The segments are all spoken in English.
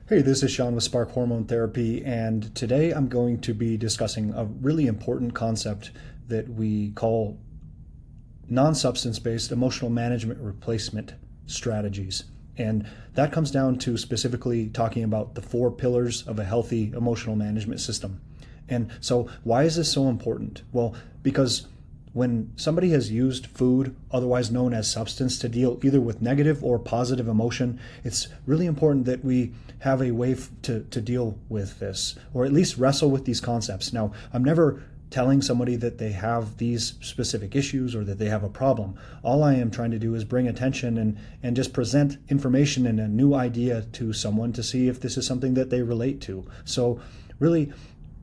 Hey, this is Sean with Spark Hormone Therapy, and today I'm going to be discussing a really important concept that we call non-substance based emotional management replacement strategies. And that comes down to specifically talking about the four pillars of a healthy emotional management system. And so, why is this so important? Well, because when somebody has used food, otherwise known as substance, to deal either with negative or positive emotion, it's really important that we have a way to deal with this, or at least wrestle with these concepts. Now, I'm never telling somebody that they have these specific issues or that they have a problem. All I am trying to do is bring attention and just present information and a new idea to someone to see if this is something that they relate to. So really,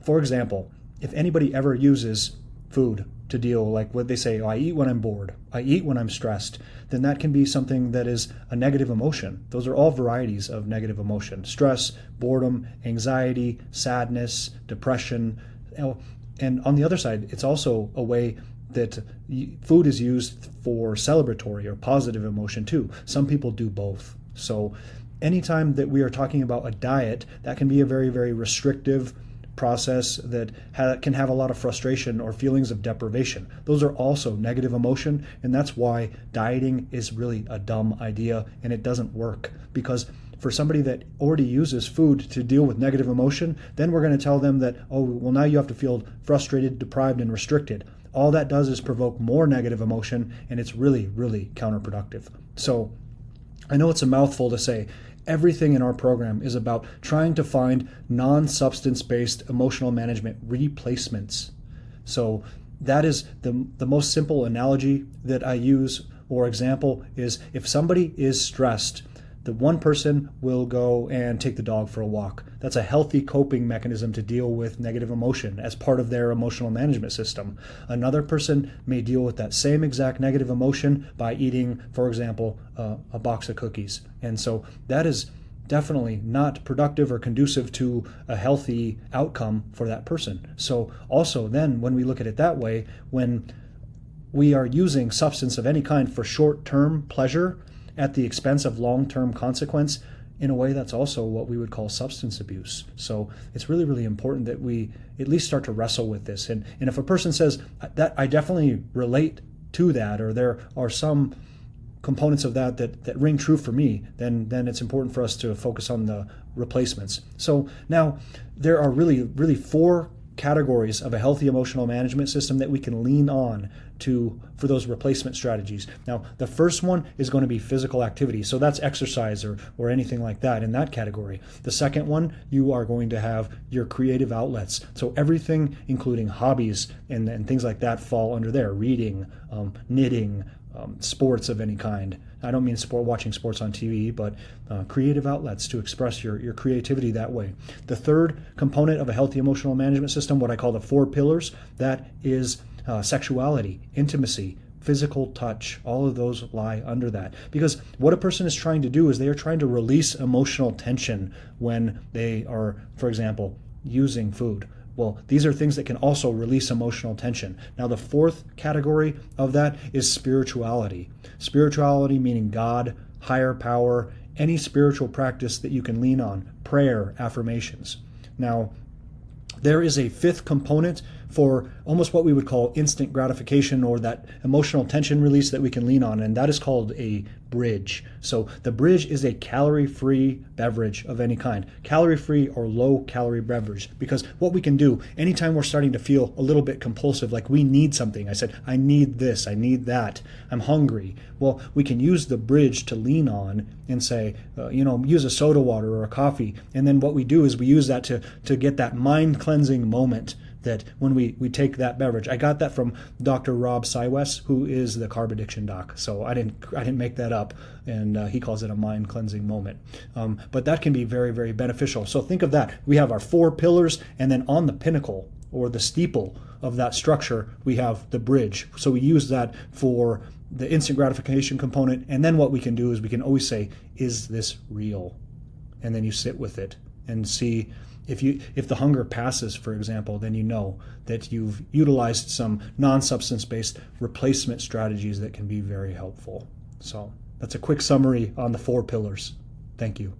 for example, if anybody ever uses food to deal, like what they say, oh, I eat when I'm bored, I eat when I'm stressed, then that can be something that is a negative emotion. Those are all varieties of negative emotion: stress, boredom, anxiety, sadness, depression. And on the other side, it's also a way that food is used for celebratory or positive emotion too. Some people do both. So anytime that we are talking about a diet, that can be a very, very restrictive process that can have a lot of frustration or feelings of deprivation. Those are also negative emotion, and that's why dieting is really a dumb idea and it doesn't work. Because for somebody that already uses food to deal with negative emotion, then we're going to tell them that, oh, well, now you have to feel frustrated, deprived, and restricted. All that does is provoke more negative emotion, and it's really, really counterproductive. So I know it's a mouthful to say. Everything in our program is about trying to find non-substance-based emotional management replacements. So that is the most simple analogy that I use or example is, if somebody is stressed, the one person will go and take the dog for a walk. That's a healthy coping mechanism to deal with negative emotion as part of their emotional management system. Another person may deal with that same exact negative emotion by eating, for example, a box of cookies. And so that is definitely not productive or conducive to a healthy outcome for that person. So also then, when we look at it that way, when we are using substance of any kind for short-term pleasure at the expense of long-term consequence, in a way that's also what we would call substance abuse. So it's really, really important that we at least start to wrestle with this. And if a person says that I definitely relate to that, or there are some components of that ring true for me, then it's important for us to focus on the replacements. So now there are really, really four categories of a healthy emotional management system that we can lean on for those replacement strategies. Now, the first one is going to be physical activity. So that's exercise or anything like that in that category. The second one, you are going to have your creative outlets. So everything, including hobbies and things like that, fall under there. Reading, knitting, sports of any kind. I don't mean watching sports on TV, but creative outlets to express your creativity that way. The third component of a healthy emotional management system, what I call the four pillars, that is sexuality, intimacy, physical touch. All of those lie under that. Because what a person is trying to do is they are trying to release emotional tension when they are, for example, using food. Well, these are things that can also release emotional tension. Now, the fourth category of that is spirituality. Spirituality meaning God, higher power, any spiritual practice that you can lean on, prayer, affirmations. Now, there is a fifth component for almost what we would call instant gratification, or that emotional tension release that we can lean on, and that is called a bridge. So the bridge is a calorie-free beverage of any kind, calorie-free or low-calorie beverage, because what we can do anytime we're starting to feel a little bit compulsive, like we need something, I said, I need this, I need that, I'm hungry. Well, we can use the bridge to lean on and say, use a soda water or a coffee, and then what we do is we use that to get that mind-cleansing moment that when we take that beverage. I got that from Dr. Rob Sywes, who is the carb addiction doc. So I didn't make that up, and he calls it a mind cleansing moment. But that can be very, very beneficial. So think of that. We have our four pillars, and then on the pinnacle or the steeple of that structure, we have the bridge. So we use that for the instant gratification component, and then what we can do is we can always say, is this real? And then you sit with it and see. If the hunger passes, for example, then you know that you've utilized some non-substance-based replacement strategies that can be very helpful. So that's a quick summary on the four pillars. Thank you.